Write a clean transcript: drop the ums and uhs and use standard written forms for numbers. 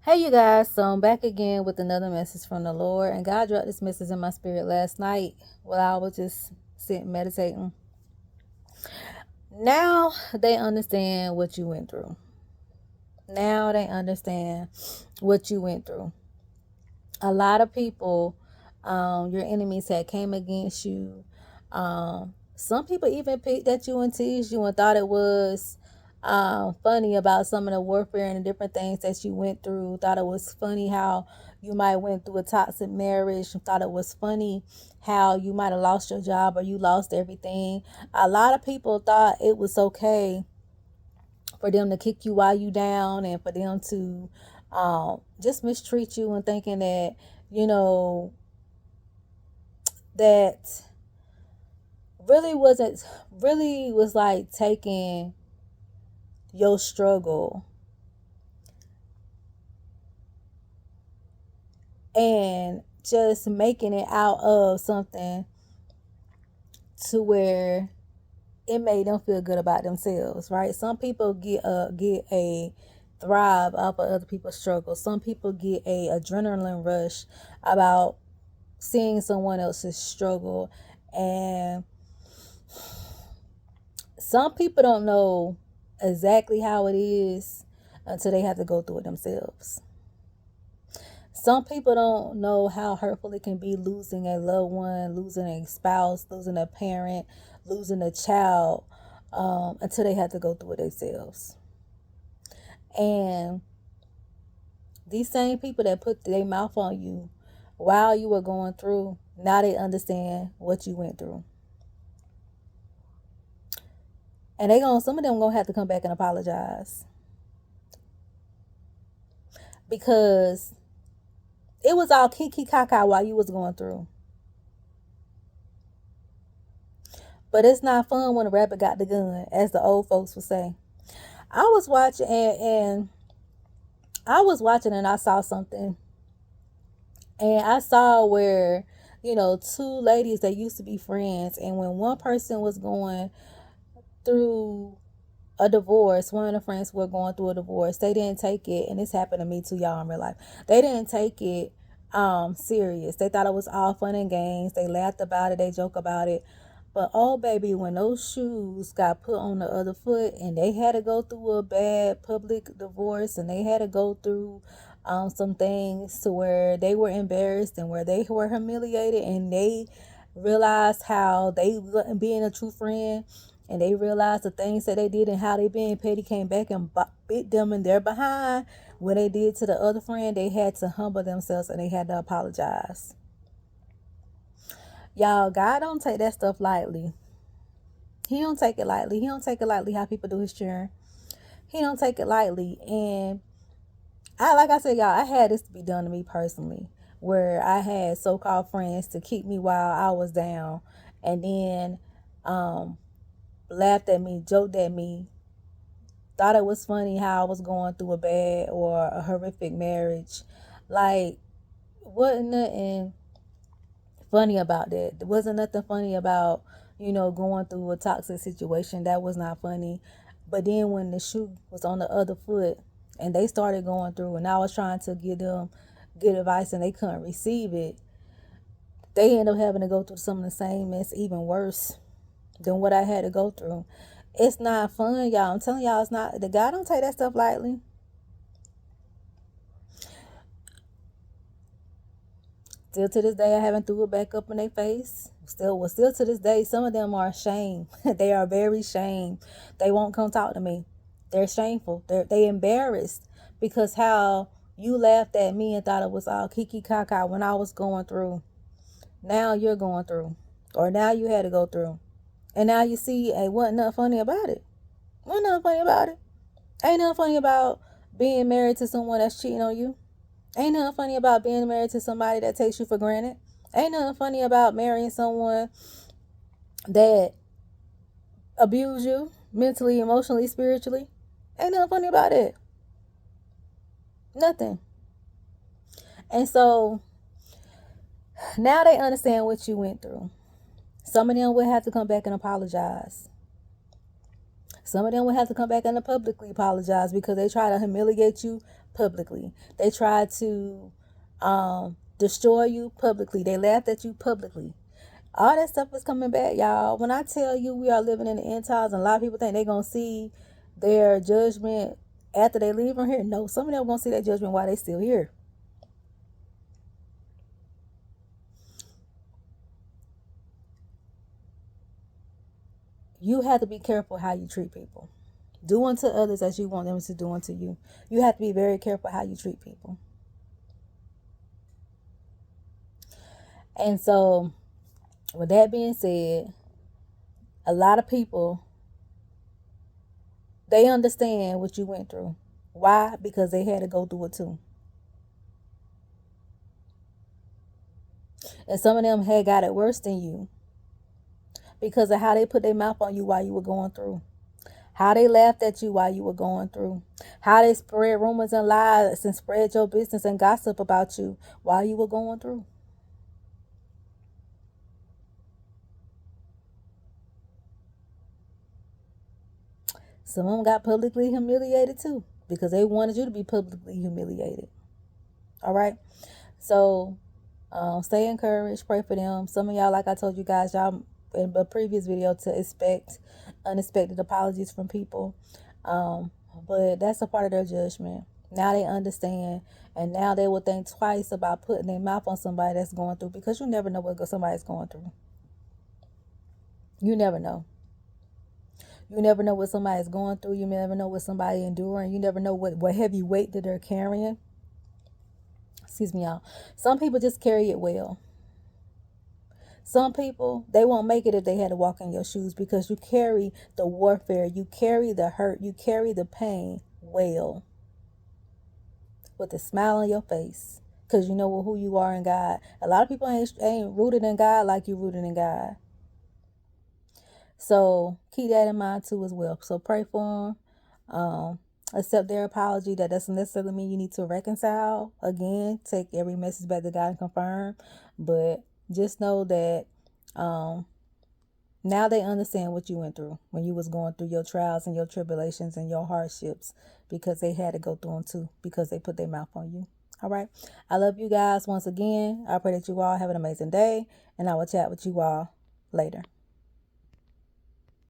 Hey, you guys. So I'm back again with another message from the Lord. And God dropped this message in my spirit last night while I was just sitting meditating. Now they understand what you went through. Now they understand what you went through. A lot of people, your enemies had came against you. Some people even picked at you and teased you and thought it was funny about some of the warfare and the different things that you went through. Thought it was funny how you might went through a toxic marriage. Thought it was funny how you might have lost your job or you lost everything. A lot of people thought it was okay for them to kick you while you down and for them to just mistreat you and thinking that you know that really was like taking your struggle and just making it out of something to where it made them feel good about themselves, right? Some people get a thrive off of other people's struggles. Some people get a adrenaline rush about seeing someone else's struggle, and some people don't know exactly how it is until they have to go through it themselves. Some people don't know how hurtful it can be losing a loved one, losing a spouse, losing a parent, losing a child, until they have to go through it themselves. And these same people that put their mouth on you while you were going through, now they understand what you went through. And some of them gonna have to come back and apologize. Because it was all kiki kaka while you was going through. But it's not fun when a rabbit got the gun, as the old folks would say. I was watching and I was watching and I saw something. And I saw where, two ladies that used to be friends, and when one person was going through a divorce, one of the friends were going through a divorce, they didn't take it, and this happened to me too, y'all, in real life. They didn't take it serious. They thought it was all fun and games. They laughed about it, they joke about it. But oh baby, when those shoes got put on the other foot and they had to go through a bad public divorce and they had to go through some things to where they were embarrassed and where they were humiliated, and they realized how they wasn't being a true friend, and they realized the things that they did and how they being petty, came back and bit them in their behind when they did to the other friend. They had to humble themselves and they had to apologize. Y'all, God don't take that stuff lightly. He don't take it lightly. He don't take it lightly how people do his children. He don't take it lightly. And like I said, y'all, I had this to be done to me personally, where I had so-called friends to keep me while I was down, and then laughed at me, joked at me, thought it was funny how I was going through a bad or a horrific marriage. Like, wasn't nothing funny about that. There wasn't nothing funny about, going through a toxic situation. That was not funny. But then when the shoe was on the other foot and they started going through, and I was trying to give them good advice and they couldn't receive it, they ended up having to go through some of the same mess, even worse than what I had to go through. It's not fun, y'all. I'm telling y'all, it's not. The God don't take that stuff lightly. Still to this day, I haven't threw it back up in their face. Still to this day, some of them are ashamed. They are very ashamed. They won't come talk to me. They're shameful. They embarrassed because how you laughed at me and thought it was all kiki kaka when I was going through. Now you're going through, or now you had to go through, and now you see, hey, wasn't nothing funny about it. Wasn't nothing funny about it. Ain't nothing funny about being married to someone that's cheating on you. Ain't nothing funny about being married to somebody that takes you for granted. Ain't nothing funny about marrying someone that abuse you mentally, emotionally, spiritually. Ain't nothing funny about it. Nothing. And so now they understand what you went through. Some of them will have to come back and apologize. Some of them will have to come back and publicly apologize because they try to humiliate you publicly. They tried to destroy you publicly. They laughed at you publicly. All that stuff is coming back, y'all. When I tell you we are living in the end times, and a lot of people think they're going to see their judgment after they leave from here. No, some of them are going to see that judgment while they still here. You have to be careful how you treat people. Do unto others as you want them to do unto you. You have to be very careful how you treat people. And so, with that being said, a lot of people, they understand what you went through. Why? Because they had to go through it too. And some of them had got it worse than you because of how they put their mouth on you while you were going through. How they laughed at you while you were going through. How they spread rumors and lies and spread your business and gossip about you while you were going through. Some of them got publicly humiliated too because they wanted you to be publicly humiliated. All right. So stay encouraged. Pray for them. Some of y'all, like I told you guys, y'all in a previous video, to expect unexpected apologies from people. But that's a part of their judgment. Now they understand, and now they will think twice about putting their mouth on somebody that's going through, because you never know what somebody's going through. You never know. You never know what somebody's going through. You never know what somebody's enduring. You never know what heavy weight that they're carrying. Excuse me, y'all. Some people just carry it well. Some people, they won't make it if they had to walk in your shoes, because you carry the warfare, you carry the hurt, you carry the pain well, with a smile on your face, because you know who you are in God. A lot of people ain't rooted in God like you rooted in God. So keep that in mind too as well. So pray for them. Accept their apology. That doesn't necessarily mean you need to reconcile. Again, take every message back to God and confirm. But just know that now they understand what you went through when you was going through your trials and your tribulations and your hardships, because they had to go through them too, because they put their mouth on you. All right. I love you guys once again. I pray that you all have an amazing day, and I will chat with you all later.